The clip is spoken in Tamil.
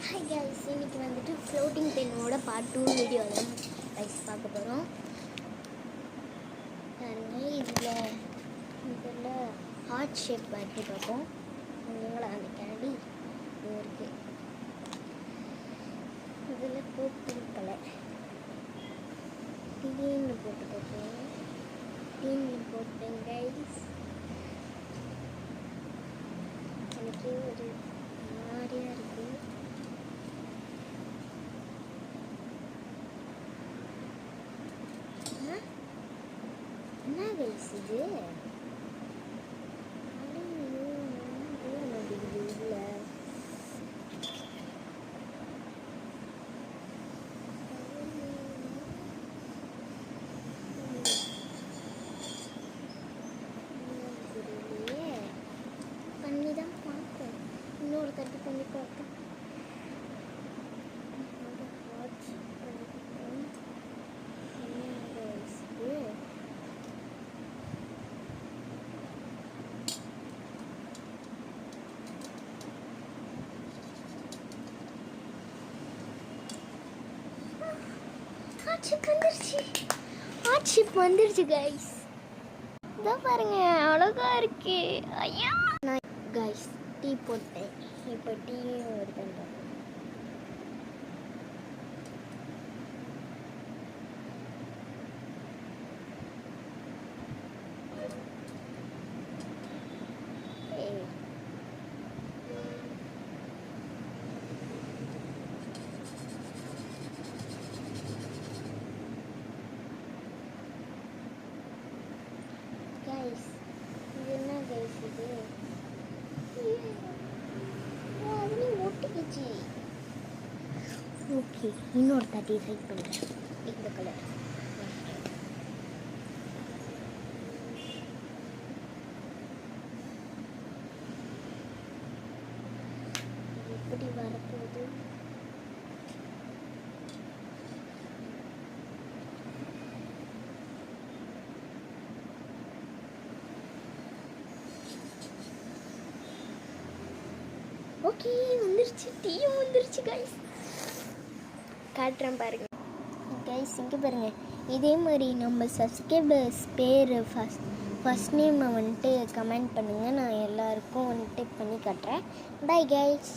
ஹாய் கைஸ், இன்னைக்கு வந்துட்டு ஃப்ளோட்டிங் பென்னோட பார்ட் 2 வீடியோ தான் கைஸ் பார்க்க போகிறோம். பாருங்க, இதில் ஹார்ட் ஷேப் பார்த்து பார்ப்போம். நீங்களா அந்த கேண்டி இது இருக்குது. இதில் பர்பிள் கலர் திடீர்னு போட்டு பார்ப்போம். திடீர்னு போட்டேன் கைஸ். எனக்கு ஒரு மாதிரியாக இருக்குது. என்ன கைஸ் இது? பண்ணி தான் பார்ப்போம். இன்னொரு தட்டு பண்ணி பார்ப்போம். ஹார்ட்ஷிப் வந்துருச்சு கைஸ். இதான் பாருங்க, அழகா இருக்கு. ஐயா, நான் கைஸ் டீ போட்டேன். இப்போ டீயும் ஒரு பண்ணுறேன். கைஸ், இது என்ன கைஸ் இது? அதுலேயும் ஒட்டிக்கிச்சு. ஓகே, இன்னொரு தட்டி சைட் பண்ணுறேன். இந்த கலர் எப்படி வரப்போகுது? ஓகே, வந்துருச்சு. டீயும் வந்துருச்சு கைஸ். காட்டுறேன் பாருங்க கைஸ். இங்கே பாருங்க, இதே மாதிரி நம்ம சப்ஸ்கிரைபர்ஸ் பேர் ஃபஸ்ட் நேமை வந்துட்டு கமெண்ட் பண்ணுங்கள். நான் எல்லாருக்கும் வந்துட்டு பண்ணி காட்டுறேன். Bye guys.